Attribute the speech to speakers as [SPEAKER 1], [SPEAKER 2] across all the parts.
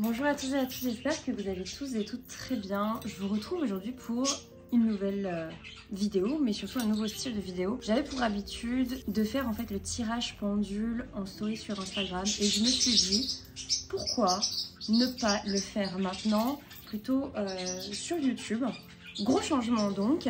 [SPEAKER 1] Bonjour à tous et à toutes, j'espère que vous allez tous et toutes très bien. Je vous retrouve aujourd'hui pour une nouvelle vidéo, mais surtout un nouveau style de vidéo. J'avais pour habitude de faire en fait le tirage pendule en story sur Instagram et je me suis dit pourquoi ne pas le faire maintenant, plutôt sur YouTube. Gros changement donc.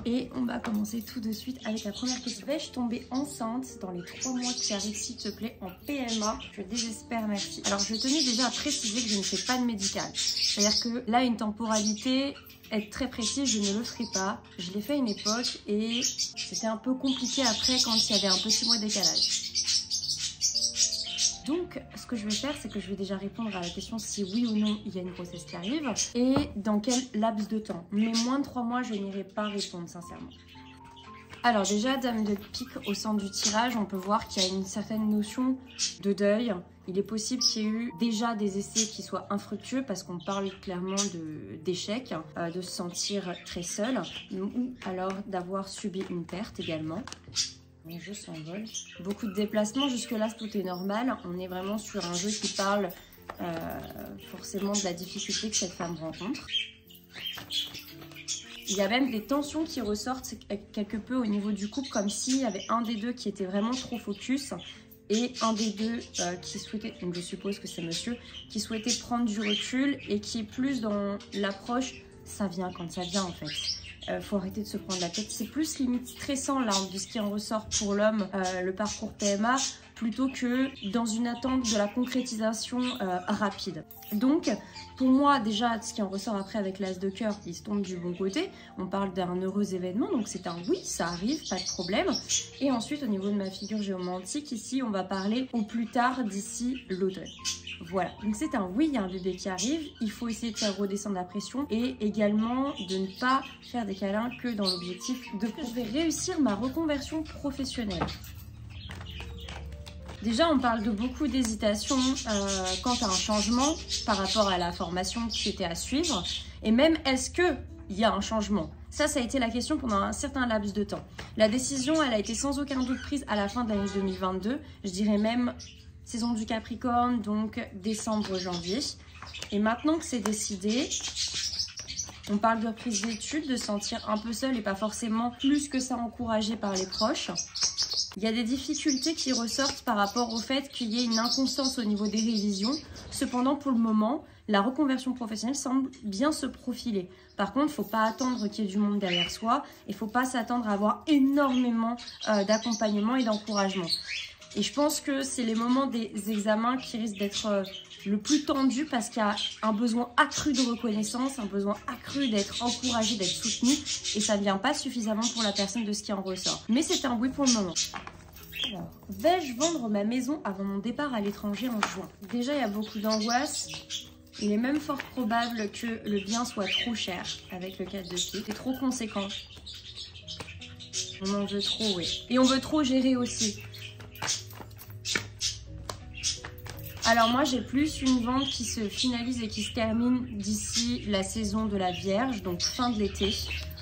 [SPEAKER 1] Et on va commencer tout de suite avec la première question. Vais-je tomber enceinte dans les 3 mois qui arrivent, s'il te plaît, en PMA? Je désespère, merci. Alors, je tenais déjà à préciser que je ne fais pas de médical. C'est-à-dire que là, une temporalité, être très précise, je ne le ferai pas. Je l'ai fait à une époque et c'était un peu compliqué après quand il y avait un petit mois de décalage. Donc, ce que je vais faire, c'est que je vais déjà répondre à la question si oui ou non il y a une grossesse qui arrive et dans quel laps de temps. Mais moins de 3 mois, je n'irai pas répondre, sincèrement. Alors déjà, dame de pique au centre du tirage, on peut voir qu'il y a une certaine notion de deuil. Il est possible qu'il y ait eu déjà des essais qui soient infructueux parce qu'on parle clairement d'échec, de se sentir très seul ou alors d'avoir subi une perte également. Mon jeu s'envole. Beaucoup de déplacements, jusque-là tout est normal. On est vraiment sur un jeu qui parle forcément de la difficulté que cette femme rencontre. Il y a même des tensions qui ressortent quelque peu au niveau du couple, comme s'il y avait un des deux qui était vraiment trop focus et un des deux qui souhaitait, donc je suppose que c'est monsieur, qui souhaitait prendre du recul et qui est plus dans l'approche ça vient quand ça vient en fait. Faut arrêter de se prendre la tête. C'est plus limite stressant là de ce qui en ressort pour l'homme, le parcours PMA, plutôt que dans une attente de la concrétisation rapide. Donc pour moi déjà ce qui en ressort après avec l'as de cœur, il se tombe du bon côté. On parle d'un heureux événement, donc c'est un oui, ça arrive, pas de problème. Et ensuite au niveau de ma figure géomantique, ici on va parler au plus tard d'ici l'automne. Voilà, donc c'est un oui, il y a un bébé qui arrive, il faut essayer de faire redescendre la pression et également de ne pas faire des câlins que dans l'objectif de que je vais réussir ma reconversion professionnelle. Déjà, on parle de beaucoup d'hésitation quant à un changement par rapport à la formation qui était à suivre et même est-ce qu'il y a un changement? Ça a été la question pendant un certain laps de temps. La décision, elle a été sans aucun doute prise à la fin de l'année 2022, je dirais même saison du Capricorne, donc décembre-janvier. Et maintenant que c'est décidé, on parle de reprise d'études, de se sentir un peu seul et pas forcément plus que ça encouragé par les proches. Il y a des difficultés qui ressortent par rapport au fait qu'il y ait une inconstance au niveau des révisions. Cependant, pour le moment, la reconversion professionnelle semble bien se profiler. Par contre, il ne faut pas attendre qu'il y ait du monde derrière soi et il ne faut pas s'attendre à avoir énormément d'accompagnement et d'encouragement. Et je pense que c'est les moments des examens qui risquent d'être le plus tendus parce qu'il y a un besoin accru de reconnaissance, un besoin accru d'être encouragé, d'être soutenu et ça ne vient pas suffisamment pour la personne de ce qui en ressort. Mais c'est un oui pour le moment. Alors, vais-je vendre ma maison avant mon départ à l'étranger en juin? Déjà, il y a beaucoup d'angoisse. Il est même fort probable que le bien soit trop cher avec le 4 de pique. C'est trop conséquent. On en veut trop, oui. Et on veut trop gérer aussi. Alors moi j'ai plus une vente qui se finalise et qui se termine d'ici la saison de la Vierge, donc fin de l'été,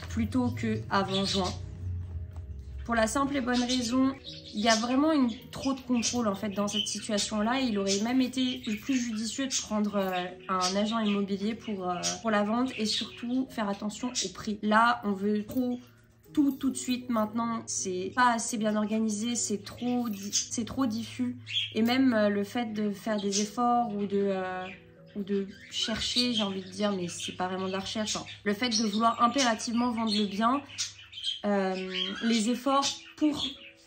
[SPEAKER 1] plutôt que avant juin. Pour la simple et bonne raison, il y a vraiment trop de contrôle en fait dans cette situation-là. Il aurait même été plus judicieux de prendre un agent immobilier pour la vente et surtout faire attention au prix. Là on veut tout de suite maintenant, c'est pas assez bien organisé, c'est trop diffus et même le fait de faire des efforts ou de chercher, j'ai envie de dire, mais c'est pas vraiment de la recherche, hein. Le fait de vouloir impérativement vendre le bien, les efforts pour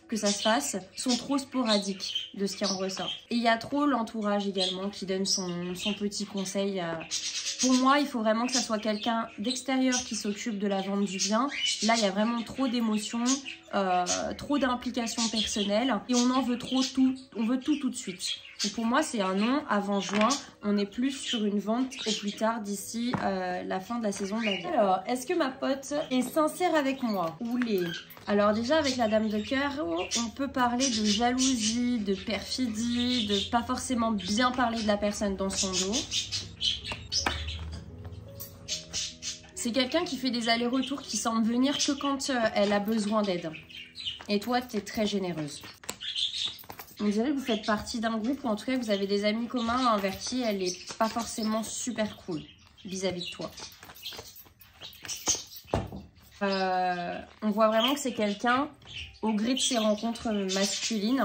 [SPEAKER 1] que ça se fasse sont trop sporadiques de ce qui en ressort. Et il y a trop l'entourage également qui donne son petit conseil. Pour moi, il faut vraiment que ça soit quelqu'un d'extérieur qui s'occupe de la vente du bien. Là, il y a vraiment trop d'émotions, trop d'implications personnelles et on en veut trop tout. On veut tout de suite. Et pour moi, c'est un non avant juin. On est plus sur une vente au plus tard d'ici la fin de la saison de la vie. Alors, est-ce que ma pote est sincère avec moi? Alors déjà, avec la dame de cœur, on peut parler de jalousie, de perfidie, de pas forcément bien parler de la personne dans son dos. C'est quelqu'un qui fait des allers-retours, qui semble venir que quand elle a besoin d'aide. Et toi, tu es très généreuse. On dirait que vous faites partie d'un groupe ou en tout cas que vous avez des amis communs envers qui elle n'est pas forcément super cool vis-à-vis de toi. On voit vraiment que c'est quelqu'un, au gré de ses rencontres masculines,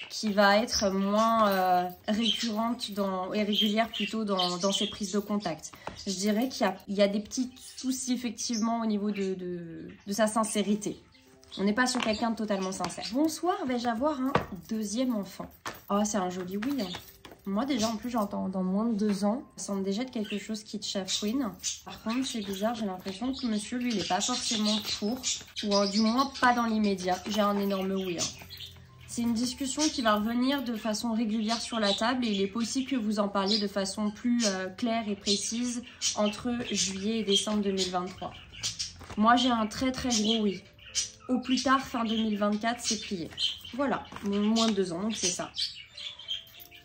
[SPEAKER 1] qui va être moins récurrente et régulière plutôt dans ses prises de contact. Je dirais qu'il y a des petits soucis effectivement au niveau de sa sincérité. On n'est pas sur quelqu'un de totalement sincère. Bonsoir, vais-je avoir un deuxième enfant? Oh, c'est un joli oui. Hein. Moi déjà, en plus, j'entends dans moins de 2 ans. Ça semble déjà être quelque chose qui te chafouine. Par contre, c'est bizarre, j'ai l'impression que monsieur, lui, il n'est pas forcément pour. Ou du moins, pas dans l'immédiat. J'ai un énorme oui. Hein. C'est une discussion qui va revenir de façon régulière sur la table et il est possible que vous en parliez de façon plus claire et précise entre juillet et décembre 2023. Moi, j'ai un très très gros oui. Au plus tard, fin 2024, c'est plié. Voilà, moins de 2 ans, donc c'est ça.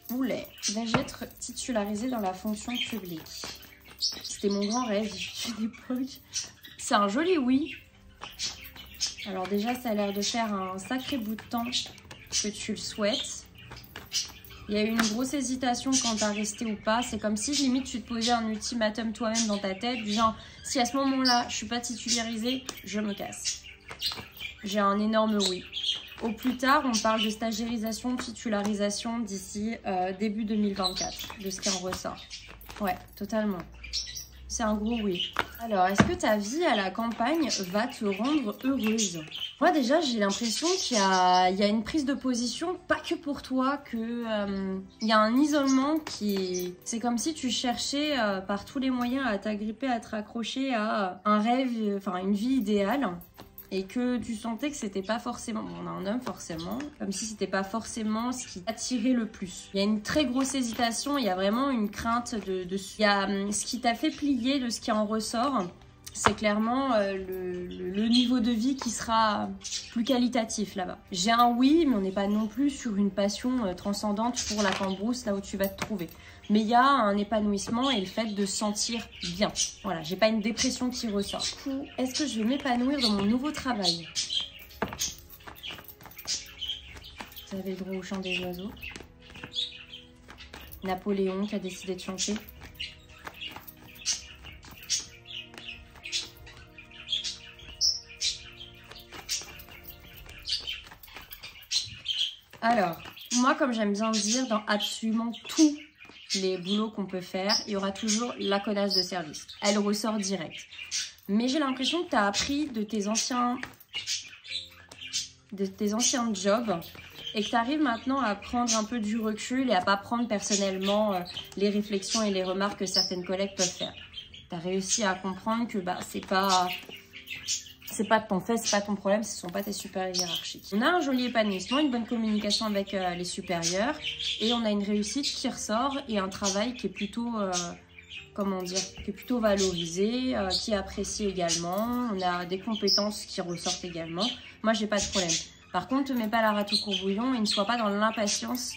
[SPEAKER 1] Voulais, vais-je être titularisée dans la fonction publique? C'était mon grand rêve d'une époque. C'est un joli oui. Alors déjà, ça a l'air de faire un sacré bout de temps que tu le souhaites. Il y a eu une grosse hésitation quant à rester ou pas. C'est comme si limite tu te posais un ultimatum toi-même dans ta tête. Du genre, si à ce moment-là, je suis pas titularisée, je me casse. J'ai un énorme oui. Au plus tard, on parle de stagiairisation, titularisation d'ici début 2024, de ce qui en ressort. Ouais, totalement. C'est un gros oui. Alors, est-ce que ta vie à la campagne va te rendre heureuse? Moi, déjà, j'ai l'impression qu'il y a une prise de position, pas que pour toi, qu'il y a un isolement qui... C'est comme si tu cherchais par tous les moyens à t'agripper, à te raccrocher à un rêve, enfin une vie idéale. Et que tu sentais que c'était pas forcément, bon, on a un homme forcément, comme si c'était pas forcément ce qui t'attirait le plus. Il y a une très grosse hésitation, il y a vraiment une crainte il y a ce qui t'a fait plier de ce qui en ressort, c'est clairement le niveau de vie qui sera plus qualitatif là-bas. J'ai un oui, mais on n'est pas non plus sur une passion transcendante pour la cambrousse, là où tu vas te trouver. Mais il y a un épanouissement et le fait de se sentir bien. Voilà, j'ai pas une dépression qui ressort. Est-ce que je vais m'épanouir dans mon nouveau travail? Vous avez le droit au chant des oiseaux. Napoléon qui a décidé de chanter. Alors, moi, comme j'aime bien le dire, dans absolument tous les boulots qu'on peut faire, il y aura toujours la connasse de service. Elle ressort direct. Mais j'ai l'impression que tu as appris de tes anciens jobs et que tu arrives maintenant à prendre un peu du recul et à pas prendre personnellement les réflexions et les remarques que certaines collègues peuvent faire. Tu as réussi à comprendre que c'est pas de ton fait, c'est pas ton problème, ce sont pas tes supérieurs hiérarchiques. On a un joli épanouissement, une bonne communication avec les supérieurs et on a une réussite qui ressort et un travail qui est plutôt, qui est plutôt valorisé, qui est apprécié également. On a des compétences qui ressortent également. Moi, j'ai pas de problème. Par contre, ne mets pas la rate au courbouillon et ne sois pas dans l'impatience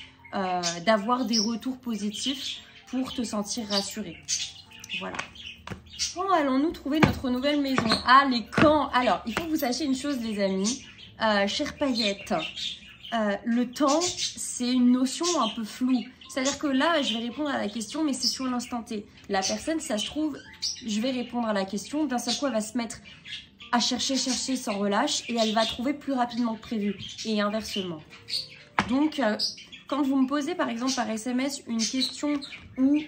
[SPEAKER 1] d'avoir des retours positifs pour te sentir rassuré. Voilà. Quand allons-nous trouver notre nouvelle maison? Ah, les camps. Alors, il faut que vous sachiez une chose, les amis. Chère paillette, le temps, c'est une notion un peu floue. C'est-à-dire que là, je vais répondre à la question, mais c'est sur l'instant T. La personne, si ça se trouve, je vais répondre à la question. D'un seul coup, elle va se mettre à chercher sans relâche et elle va trouver plus rapidement que prévu. Et inversement. Donc, quand vous me posez, par exemple, par SMS, une question où...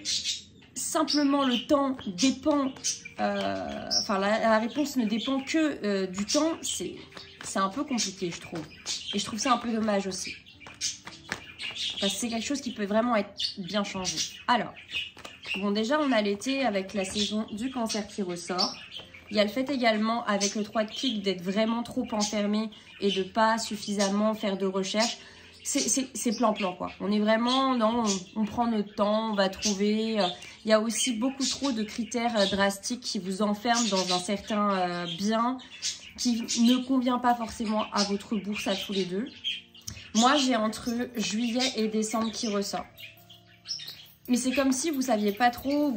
[SPEAKER 1] simplement le temps dépend, la réponse ne dépend que du temps, c'est un peu compliqué, je trouve. Et je trouve ça un peu dommage aussi. Parce que c'est quelque chose qui peut vraiment être bien changé. Alors, bon, déjà, on a l'été avec la saison du cancer qui ressort. Il y a le fait également, avec le 3 de pique, d'être vraiment trop enfermé et de pas suffisamment faire de recherche. C'est plan-plan, quoi. On est vraiment dans, on prend notre temps, on va trouver. Il y a aussi beaucoup trop de critères drastiques qui vous enferment dans un certain bien qui ne convient pas forcément à votre bourse à tous les deux. Moi, j'ai entre juillet et décembre qui ressort. Mais c'est comme si vous saviez pas trop,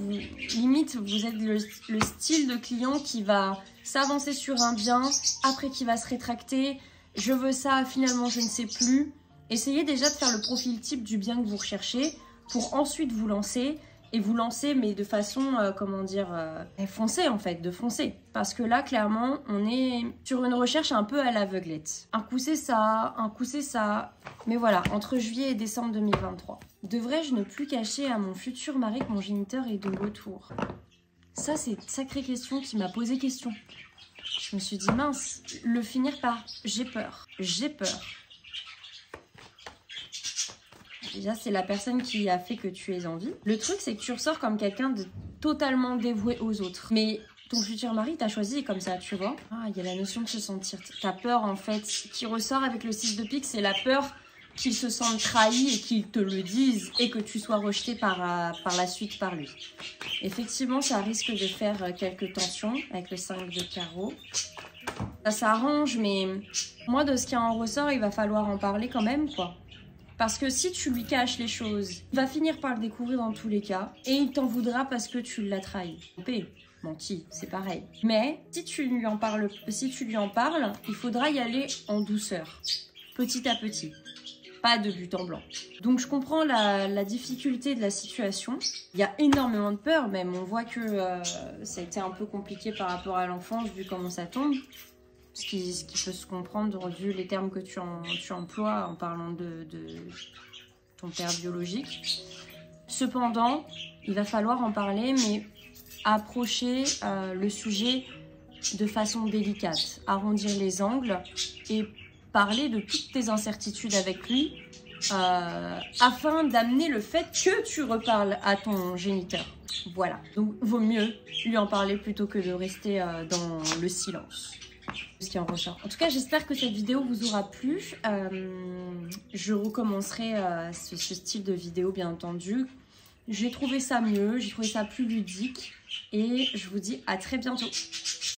[SPEAKER 1] limite, vous êtes le style de client qui va s'avancer sur un bien, après qui va se rétracter. Je veux ça, finalement, je ne sais plus. Essayez déjà de faire le profil type du bien que vous recherchez pour ensuite vous lancer. Et vous lancer, mais de façon, comment dire, foncer en fait, de foncer. Parce que là, clairement, on est sur une recherche un peu à l'aveuglette. Un coup c'est ça, un coup c'est ça. Mais voilà, entre juillet et décembre 2023. Devrais-je ne plus cacher à mon futur mari que mon géniteur est de retour? Ça, c'est une sacrée question qui m'a posé question. Je me suis dit, mince, le finir par j'ai peur, j'ai peur. Déjà, c'est la personne qui a fait que tu aies envie. Le truc, c'est que tu ressors comme quelqu'un de totalement dévoué aux autres. Mais ton futur mari t'a choisi comme ça, tu vois. Ah, il y a la notion de se sentir. Ta peur, en fait, qui ressort avec le 6 de pique, c'est la peur qu'ils se sentent trahis et qu'ils te le disent et que tu sois rejeté par la suite par lui. Effectivement, ça risque de faire quelques tensions avec le 5 de carreau. Ça s'arrange, mais moi, de ce qui en ressort, il va falloir en parler quand même, quoi. Parce que si tu lui caches les choses, il va finir par le découvrir dans tous les cas. Et il t'en voudra parce que tu l'as trahi. Menti, c'est pareil. Mais si tu lui en parles, il faudra y aller en douceur. Petit à petit. Pas de but en blanc. Donc je comprends la difficulté de la situation. Il y a énormément de peur même. On voit que ça a été un peu compliqué par rapport à l'enfance vu comment ça tombe. Ce qui peut se comprendre vu les termes que tu emploies en parlant de ton père biologique. Cependant, il va falloir en parler, mais approcher le sujet de façon délicate, arrondir les angles et parler de toutes tes incertitudes avec lui afin d'amener le fait que tu reparles à ton géniteur. Voilà, donc vaut mieux lui en parler plutôt que de rester dans le silence. Ce qui en ressort. En tout cas, j'espère que cette vidéo vous aura plu. Je recommencerai ce style de vidéo, bien entendu. J'ai trouvé ça mieux, j'ai trouvé ça plus ludique. Et je vous dis à très bientôt.